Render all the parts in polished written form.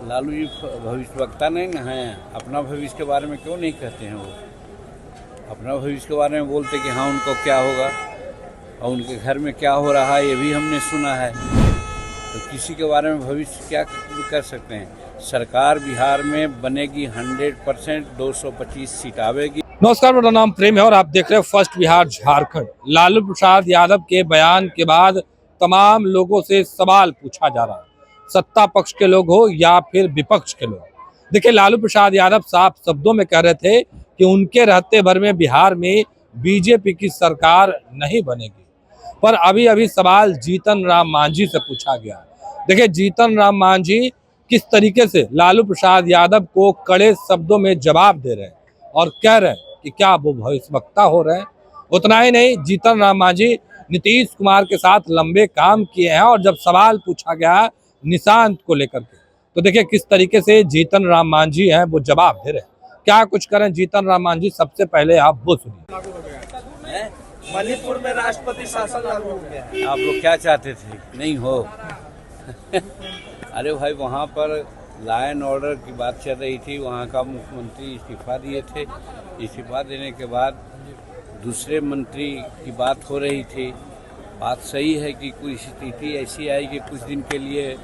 लालू जी भविष्यवक्ता नहीं ना है, अपना भविष्य के बारे में क्यों नहीं कहते हैं वो। अपना भविष्य के बारे में बोलते कि हाँ उनको क्या होगा और उनके घर में क्या हो रहा है ये भी हमने सुना है। तो किसी के बारे में भविष्य क्या कर सकते हैं। सरकार बिहार में बनेगी 100%, 225 सीट आवेगी। नमस्कार, मेरा नाम प्रेम है और आप देख रहे हैं फर्स्ट बिहार झारखंड। लालू प्रसाद यादव के बयान के बाद तमाम लोगों से सवाल पूछा जा रहा है, सत्ता पक्ष के लोग हो या फिर विपक्ष के लोग। देखिए, लालू प्रसाद यादव साफ शब्दों में कह रहे थे कि उनके रहते भर में बिहार में बीजेपी की सरकार नहीं बनेगी। पर अभी अभी सवाल जीतन राम मांझी से पूछा गया। देखिए, जीतन राम मांझी किस तरीके से लालू प्रसाद यादव को कड़े शब्दों में जवाब दे रहे हैं और कह रहे हैं कि क्या वो भविष्यवक्ता हो रहे हैं। उतना ही नहीं, जीतन राम मांझी नीतीश कुमार के साथ लंबे काम किए हैं और जब सवाल पूछा गया निशांत को लेकर के, तो देखिए किस तरीके से जीतन राम मांझी हैं वो जवाब दे रहे हैं। क्या कुछ करें जीतन राम मांझी, सबसे पहले आप वो सुनिए। मणिपुर में राष्ट्रपति शासन लागू हो गया। आप लोग क्या चाहते थे नहीं हो। अरे भाई, वहाँ पर लॉ एंड ऑर्डर की बात चल रही थी, वहाँ का मुख्यमंत्री इस्तीफा दिए थे। इस्तीफा देने के बाद दूसरे मंत्री की बात हो रही थी। बात सही है कि कोई स्थिति ऐसी आई कि कुछ दिन के लिए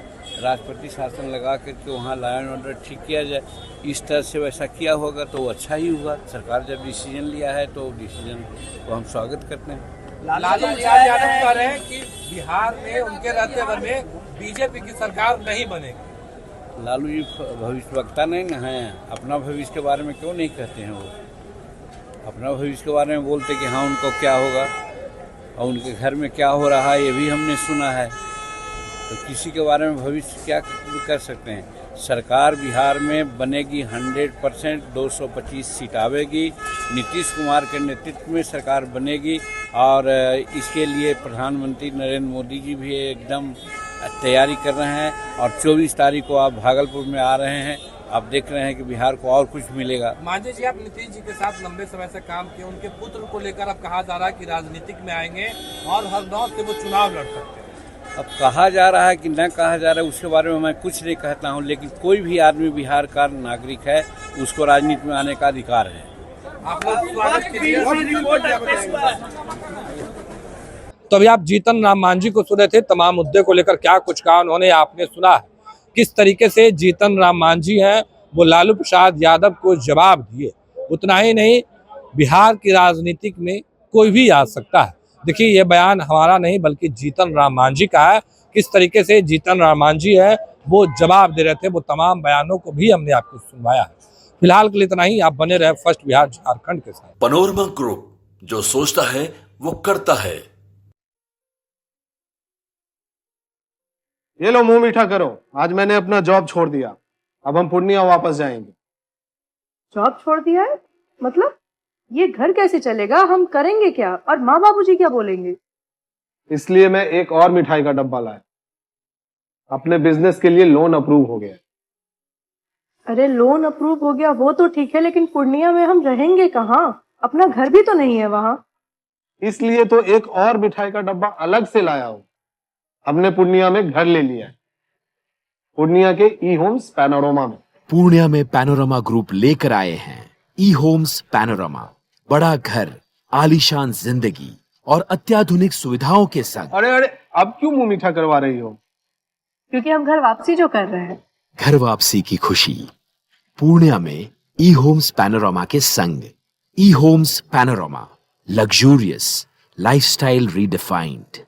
राष्ट्रपति शासन लगा करके वहाँ लॉ एंड ऑर्डर ठीक किया जाए। इस तरह से वैसा किया होगा तो अच्छा ही हुआ। सरकार जब डिसीजन लिया है तो डिसीजन को हम स्वागत करते हैं। लालू प्रसाद यादव कह रहे हैं कि बिहार में उनके रहते भर में बीजेपी की सरकार नहीं बनेगी। लालू जी भविष्यवक्ता नहीं ना है, अपना भविष्य के बारे में क्यों नहीं कहते हैं वो। अपना भविष्य के बारे में बोलते कि हाँ उनको क्या होगा और उनके घर में क्या हो रहा है ये भी हमने सुना है। तो किसी के बारे में भविष्य क्या कर सकते हैं। सरकार बिहार में बनेगी 100%, 225 सीट आवेगी। नीतीश कुमार के नेतृत्व में सरकार बनेगी और इसके लिए प्रधानमंत्री नरेंद्र मोदी जी भी एकदम तैयारी कर रहे हैं। और 24 तारीख को आप भागलपुर में आ रहे हैं। आप देख रहे हैं कि बिहार को और कुछ मिलेगा। मांझी जी, आप नीतीश जी के साथ लंबे समय से काम किए, उनके पुत्र को लेकर अब कहा जा रहा है कि राजनीतिक में आएंगे और हरदौर से वो चुनाव लड़ सकते हैं। अब कहा जा रहा है कि न कहा जा रहा है उसके बारे में मैं कुछ नहीं कहता हूं, लेकिन कोई भी आदमी बिहार का नागरिक है, उसको राजनीति में आने का अधिकार है। आप लोग स्वागत कीजिए। तो अभी आप जीतन राम मांझी को सुने थे, तमाम मुद्दे को लेकर क्या कुछ कहा उन्होंने, आपने सुना है किस तरीके से जीतन राम मांझी हैं वो लालू प्रसाद यादव को जवाब दिए। उतना ही नहीं, बिहार की राजनीतिक में कोई भी आ सकता है। देखिए, ये बयान हमारा नहीं बल्कि जीतन राम मांझी का है। किस तरीके से जीतन राम मांझी है वो जवाब दे रहे थे, वो तमाम बयानों को भी हमने आपको सुनवाया है। फिलहाल के लिए इतना ही। आप बने रहे फर्स्ट बिहार झारखंड के साथ। पैनोरमा ग्रुप, जो सोचता है वो करता है। ये लो, मुंह मीठा करो। आज मैंने अपना जॉब छोड़ दिया, अब हम पूर्णिया वापस जाएंगे। जॉब छोड़ दिया है? मतलब ये घर कैसे चलेगा? हम करेंगे क्या? और माँ बाबूजी क्या बोलेंगे? इसलिए मैं एक और मिठाई का डब्बा लाया। अपने बिजनेस के लिए लोन अप्रूव हो गया। अरे लोन अप्रूव हो गया वो तो ठीक है, लेकिन पूर्णिया में हम रहेंगे कहाँ? अपना घर भी तो नहीं है वहाँ। इसलिए तो एक और मिठाई का डब्बा अलग से लाया हूँ। हमने पूर्णिया में घर ले लिया है, पूर्णिया के ई होम्स पैनोरमा में। पूर्णिया में पैनोरमा ग्रुप लेकर आए हैं ई होम्स पैनोरमा। बड़ा घर, आलीशान जिंदगी और अत्याधुनिक सुविधाओं के संग। अरे अब क्यों मुंह मीठा करवा रही हो? क्योंकि हम घर वापसी जो कर रहे हैं। घर वापसी की खुशी पूर्णिया में ई होम्स पैनोरमा के संग। E Homes Panorama, luxurious lifestyle redefined.